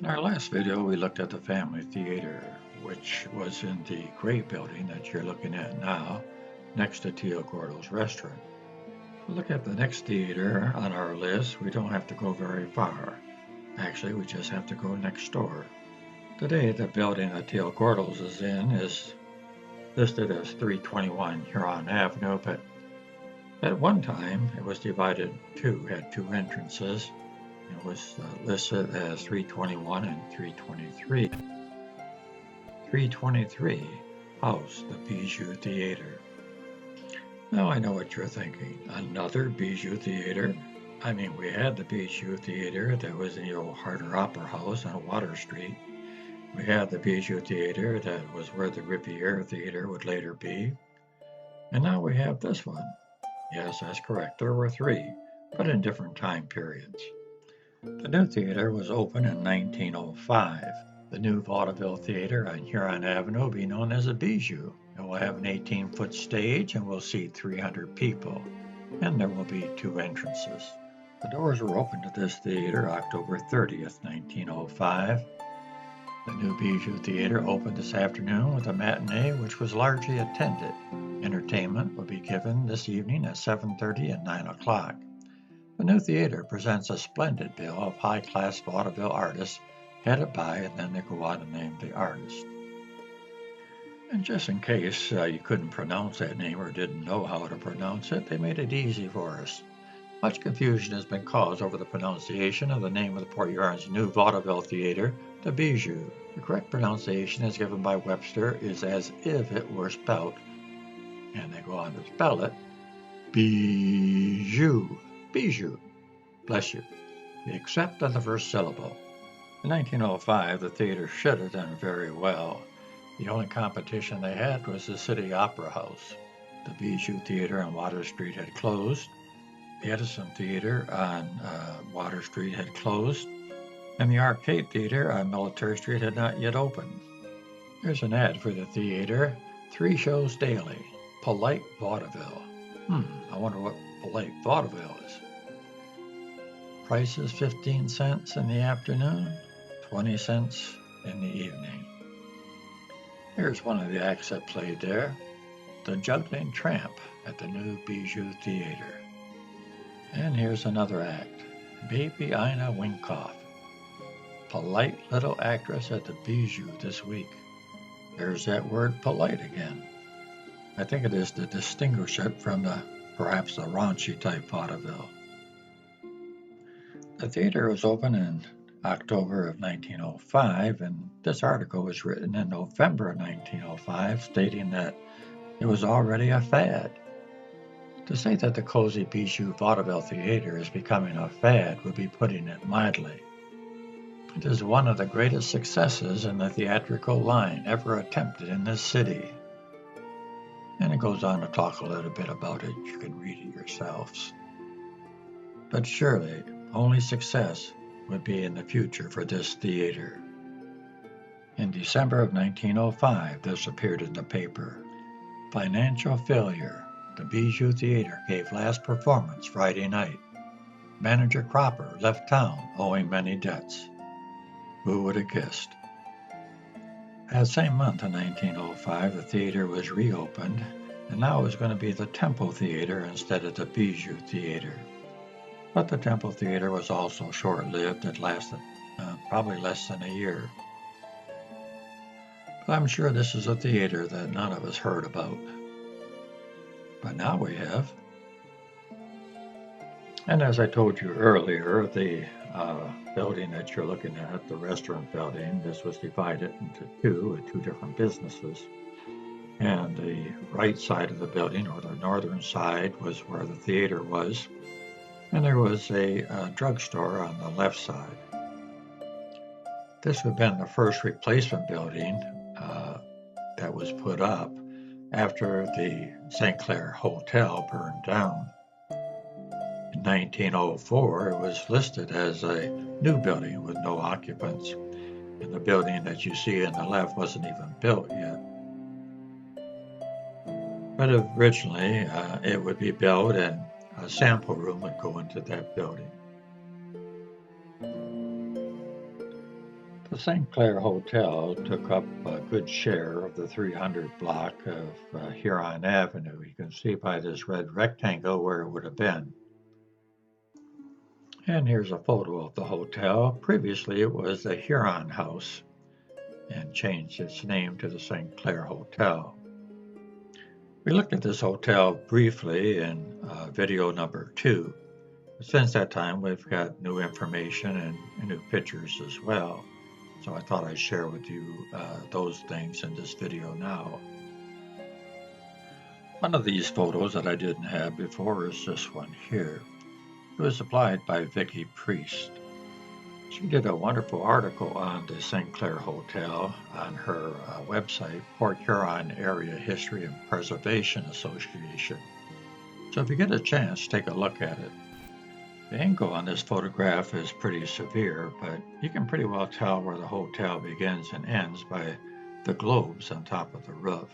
In our last video, we looked at the Family Theater, which was in the gray building that you're looking at now, next to Tio Gordo's restaurant. To look at the next theater on our list, we don't have to go very far. Actually, we just have to go next door. Today, the building that Tio Gordo's is in is listed as 321 Huron Avenue, but at one time it was divided in two, had two entrances. It was listed as 321 and 323. 323 housed the Bijou Theater. Now I know what you're thinking. Another Bijou Theater? I mean, we had the Bijou Theater that was in the old Harder Opera House on Water Street. We had the Bijou Theater that was where the Riviera Theater would later be. And now we have this one. Yes, that's correct. There were three, but in different time periods. The new theater was opened in 1905. The new vaudeville theater on Huron Avenue will be known as a Bijou. It will have an 18-foot stage and will seat 300 people, and there will be two entrances. The doors were opened to this theater October 30th, 1905. The new Bijou Theater opened this afternoon with a matinee which was largely attended. Entertainment will be given this evening at 7:30 and 9 o'clock. The new theater presents a splendid bill of high-class vaudeville artists headed by, and then they go on to name the artist. And just in case you couldn't pronounce that name or didn't know how to pronounce it, they made it easy for us. Much confusion has been caused over the pronunciation of the name of the Port Huron's new vaudeville theater, the Bijou. The correct pronunciation as given by Webster is as if it were spelt, and they go on to spell it, Bijou. Bijou. Bless you. Except on the first syllable. In 1905, the theater should have done very well. The only competition they had was the City Opera House. The Bijou Theater on Water Street had closed. The Edison Theater on Water Street had closed. And the Arcade Theater on Military Street had not yet opened. Here's an ad for the theater. 3 shows daily. Polite vaudeville. I wonder what polite vaudeville is. Prices 15 cents in the afternoon, 20 cents in the evening. Here's one of the acts that played there, The Juggling Tramp at the new Bijou Theater. And here's another act, Baby Ina Winkoff, polite little actress at the Bijou this week. There's that word polite again. I think it is to distinguish it from perhaps the raunchy type vaudeville. The theater was opened in October of 1905, and this article was written in November of 1905, stating that it was already a fad. To say that the cozy Bijou Vaudeville Theater is becoming a fad would be putting it mildly. It is one of the greatest successes in the theatrical line ever attempted in this city. And it goes on to talk a little bit about it. You can read it yourselves. But surely, only success would be in the future for this theater. In December of 1905, this appeared in the paper. Financial failure. The Bijou Theater gave last performance Friday night. Manager Cropper left town owing many debts. Who would have guessed? That same month in 1905, the theater was reopened, and now it was going to be the Temple Theater instead of the Bijou Theater. But the Temple Theater was also short-lived. It lasted probably less than a year. But I'm sure this is a theater that none of us heard about. But now we have. And as I told you earlier, the building that you're looking at, the restaurant building, this was divided into two with two different businesses. And the right side of the building, or the northern side, was where the theater was. And there was a drugstore on the left side. This would have been the first replacement building that was put up after the St. Clair Hotel burned down. In 1904, it was listed as a new building with no occupants, and the building that you see on the left wasn't even built yet. But originally, it would be built, and a sample room would go into that building. The St. Clair Hotel took up a good share of the 300 block of Huron Avenue. You can see by this red rectangle where it would have been. And here's a photo of the hotel. Previously it was the Huron House and changed its name to the St. Clair Hotel. We looked at this hotel briefly in video number 2. Since that time, we've got new information and new pictures as well. So I thought I'd share with you those things in this video now. One of these photos that I didn't have before is this one here. It was supplied by Vicki Priest. She did a wonderful article on the St. Clair Hotel on her website, Port Huron Area History and Preservation Association. So if you get a chance, take a look at it. The angle on this photograph is pretty severe, but you can pretty well tell where the hotel begins and ends by the globes on top of the roof.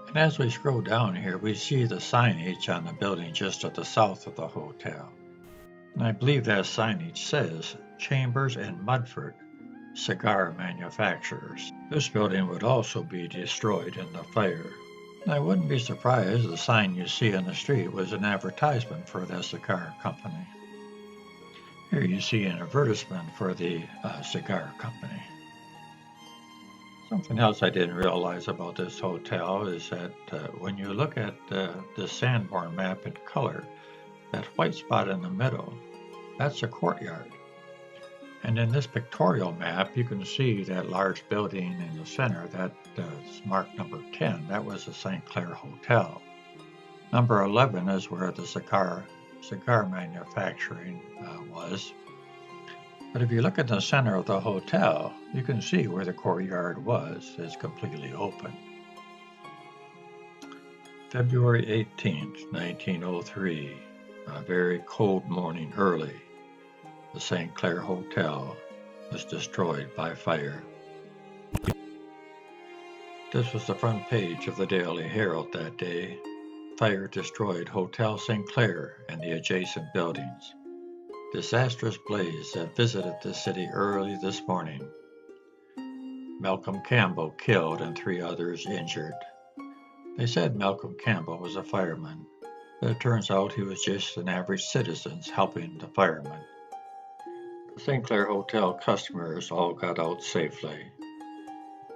And as we scroll down here, we see the signage on the building just to the south of the hotel. And I believe that signage says Chambers and Mudford, cigar manufacturers. This building would also be destroyed in the fire. I wouldn't be surprised the sign you see on the street was an advertisement for the cigar company. Here you see an advertisement for the cigar company. Something else I didn't realize about this hotel is that when you look at the Sanborn map in color, that white spot in the middle, that's a courtyard. And in this pictorial map, you can see that large building in the center that's marked number 10. That was the St. Clair Hotel. Number 11 is where the cigar manufacturing was. But if you look at the center of the hotel, you can see where the courtyard was. It's completely open. February 18th, 1903, a very cold morning early. The St. Clair Hotel was destroyed by fire. This was the front page of the Daily Herald that day. Fire destroyed Hotel St. Clair and the adjacent buildings. Disastrous blaze that visited the city early this morning. Malcolm Campbell killed and 3 others injured. They said Malcolm Campbell was a fireman, but it turns out he was just an average citizen helping the firemen. The St. Clair Hotel customers all got out safely.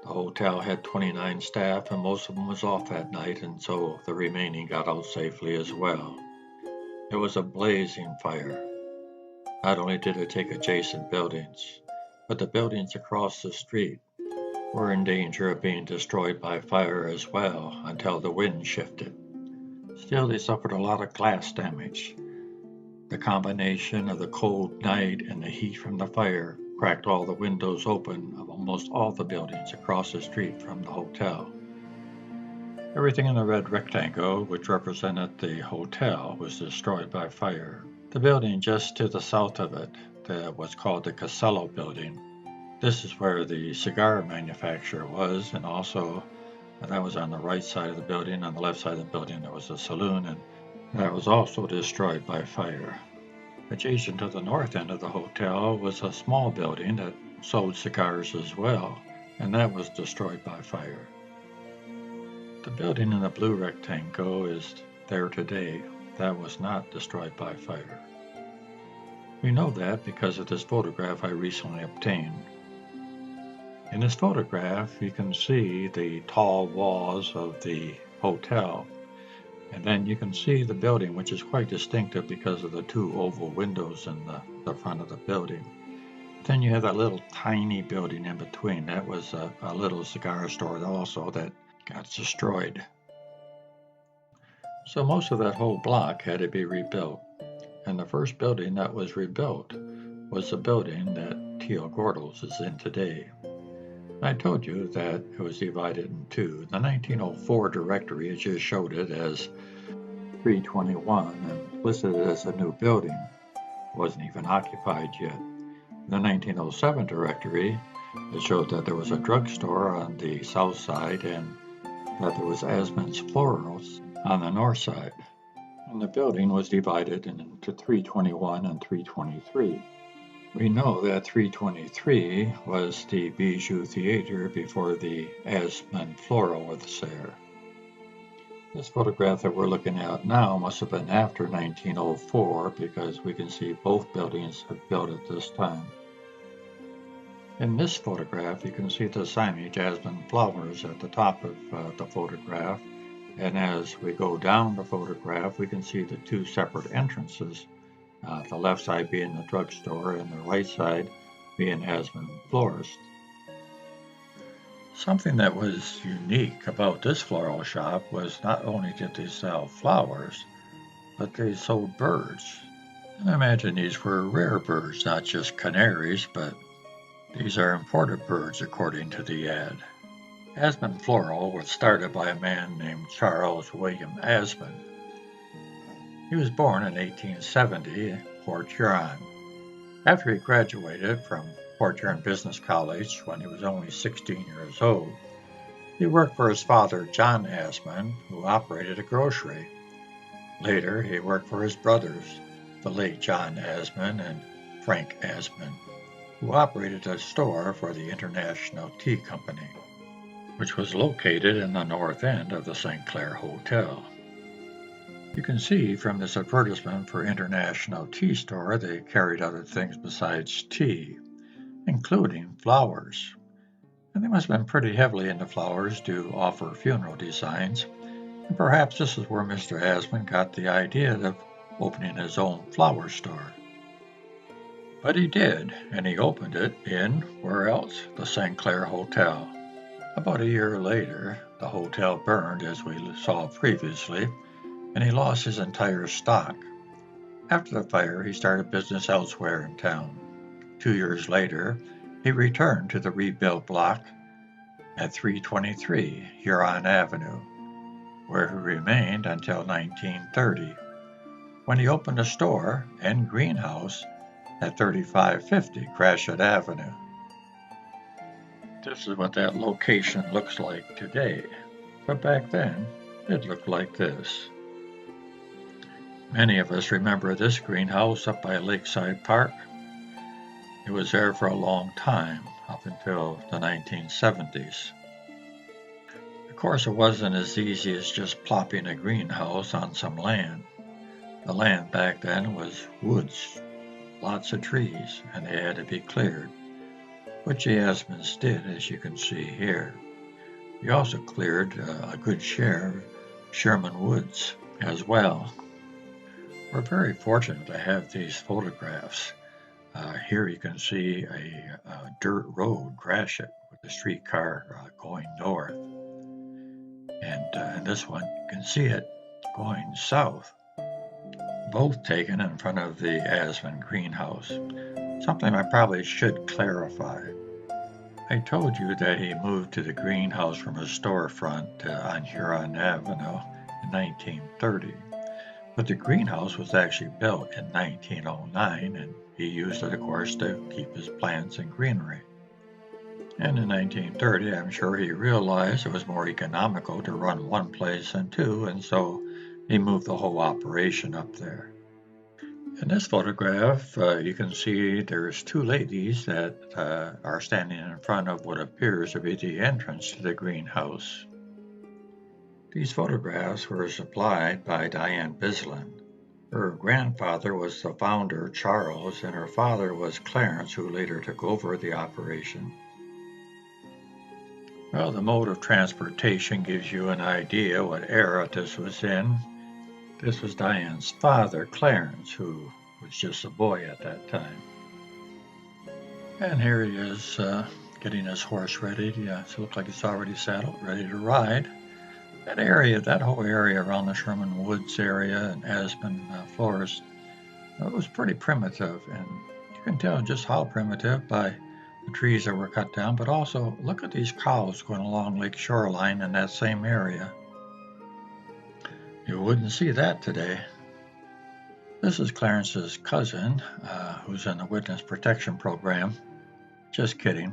The hotel had 29 staff and most of them was off that night, and so the remaining got out safely as well. It was a blazing fire. Not only did it take adjacent buildings, but the buildings across the street were in danger of being destroyed by fire as well until the wind shifted. Still, they suffered a lot of glass damage. The combination of the cold night and the heat from the fire cracked all the windows open of almost all the buildings across the street from the hotel. Everything in the red rectangle, which represented the hotel, was destroyed by fire. The building just to the south of it, what's called the Casello building, this is where the cigar manufacturer was, and also that was on the right side of the building. On the left side of the building there was a saloon, and that was also destroyed by fire. Adjacent to the north end of the hotel was a small building that sold cigars as well, and that was destroyed by fire. The building in the blue rectangle is there today. That was not destroyed by fire. We know that because of this photograph I recently obtained. In this photograph, you can see the tall walls of the hotel. And then you can see the building, which is quite distinctive because of the 2 oval windows in the front of the building. Then you have that little tiny building in between. That was a little cigar store also that got destroyed. So most of that whole block had to be rebuilt. And the first building that was rebuilt was the building that Teal Gordos is in today. I told you that it was divided in 2. The 1904 directory just showed it as 321 and listed it as a new building. It wasn't even occupied yet. The 1907 directory, it showed that there was a drugstore on the south side and that there was Asman's Florals on the north side. And the building was divided into 321 and 323. We know that 323 was the Bijou Theater before the Asman Floral was there. This photograph that we're looking at now must have been after 1904 because we can see both buildings are built at this time. In this photograph, you can see the signage Aspen Flowers at the top of the photograph, and as we go down the photograph, we can see the two separate entrances, the left side being the drugstore and the right side being Aspen Florist. Something that was unique about this floral shop was not only did they sell flowers, but they sold birds. And I imagine these were rare birds, not just canaries, but these are imported birds according to the ad. Asman Floral was started by a man named Charles William Asman. He was born in 1870 in Port Huron. After he graduated from Port Huron Business College when he was only 16 years old, he worked for his father, John Asman, who operated a grocery. Later, he worked for his brothers, the late John Asman and Frank Asman, who operated a store for the International Tea Company, which was located in the north end of the St. Clair Hotel. You can see from this advertisement for International Tea Store they carried other things besides tea, including flowers. And they must have been pretty heavily into flowers to offer funeral designs, and perhaps this is where Mr. Asman got the idea of opening his own flower store. But he did, and he opened it in, where else? The St. Clair Hotel. About a year later, the hotel burned, as we saw previously, and he lost his entire stock. After the fire, he started business elsewhere in town. 2 years later, he returned to the rebuilt block at 323 Huron Avenue, where he remained until 1930, when he opened a store and greenhouse at 3550 Gratiot Avenue. This is what that location looks like today, but back then it looked like this. Many of us remember this greenhouse up by Lakeside Park. It was there for a long time, up until the 1970s. Of course, it wasn't as easy as just plopping a greenhouse on some land. The land back then was woods, lots of trees, and they had to be cleared, which the Asmans did, as you can see here. He also cleared a good share of Sherman Woods as well. We're very fortunate to have these photographs. Here you can see a dirt road, Gratiot, with a streetcar going north. And in this one, you can see it going south. Both taken in front of the Asman greenhouse. Something I probably should clarify. I told you that he moved to the greenhouse from his storefront on Huron Avenue in 1930. But the greenhouse was actually built in 1909, and he used it, of course, to keep his plants and greenery. And in 1930, I'm sure he realized it was more economical to run one place than two, and so he moved the whole operation up there. In this photograph, you can see there's two ladies that are standing in front of what appears to be the entrance to the greenhouse. These photographs were supplied by Diane Bislin. Her grandfather was the founder, Charles, and her father was Clarence, who later took over the operation. Well, the mode of transportation gives you an idea what era this was in. This was Diane's father, Clarence, who was just a boy at that time. And here he is getting his horse ready. Yeah, it looks like he's already saddled, ready to ride. That whole area around the Sherman Woods area and Aspen Forest, it was pretty primitive. And you can tell just how primitive by the trees that were cut down, but also look at these cows going along Lake Shoreline in that same area. You wouldn't see that today. This is Clarence's cousin, who's in the Witness Protection Program. Just kidding.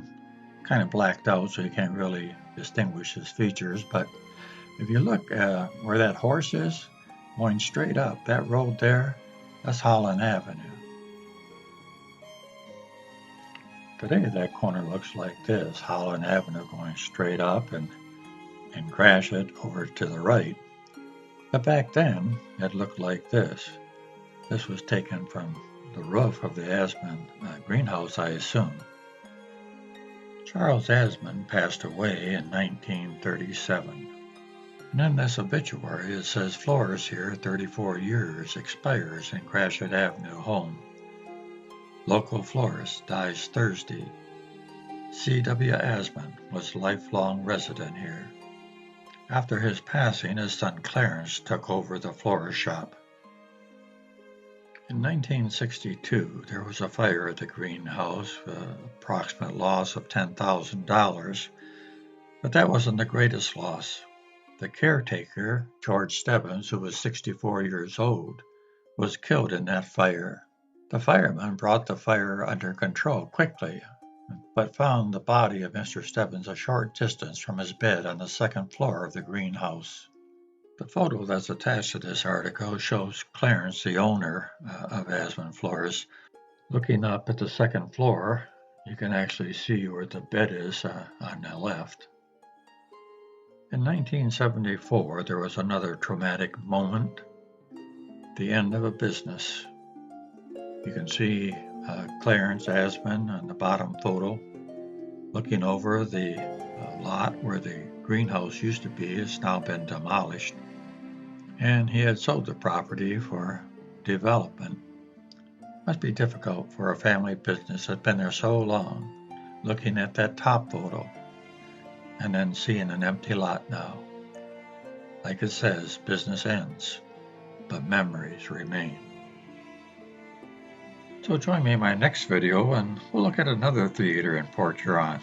Kind of blacked out, so you can't really distinguish his features, but if you look where that horse is, going straight up, that road there, that's Holland Avenue. Today that corner looks like this, Holland Avenue going straight up and Gratiot over to the right. But back then it looked like this. This was taken from the roof of the Asman greenhouse, I assume. Charles Asman passed away in 1937. And in this obituary it says Flores here 34 years, expires in Gratiot Avenue home. Local florist dies Thursday. C.W. Asman was lifelong resident here. After his passing, his son Clarence took over the florist shop. In 1962, there was a fire at the greenhouse, approximate loss of $10,000, but that wasn't the greatest loss. The caretaker, George Stebbins, who was 64 years old, was killed in that fire. The firemen brought the fire under control quickly, but found the body of Mr. Stebbins a short distance from his bed on the second floor of the greenhouse. The photo that's attached to this article shows Clarence, the owner of Asman Flores, looking up at the second floor. You can actually see where the bed is on the left. In 1974, there was another traumatic moment, the end of a business. You can see Clarence Asman on the bottom photo, looking over the lot where the greenhouse used to be. It's now been demolished. And he had sold the property for development. Must be difficult for a family business that's been there so long, looking at that top photo and then seeing an empty lot now. Like it says, business ends, but memories remain. So join me in my next video and we'll look at another theater in Port Huron.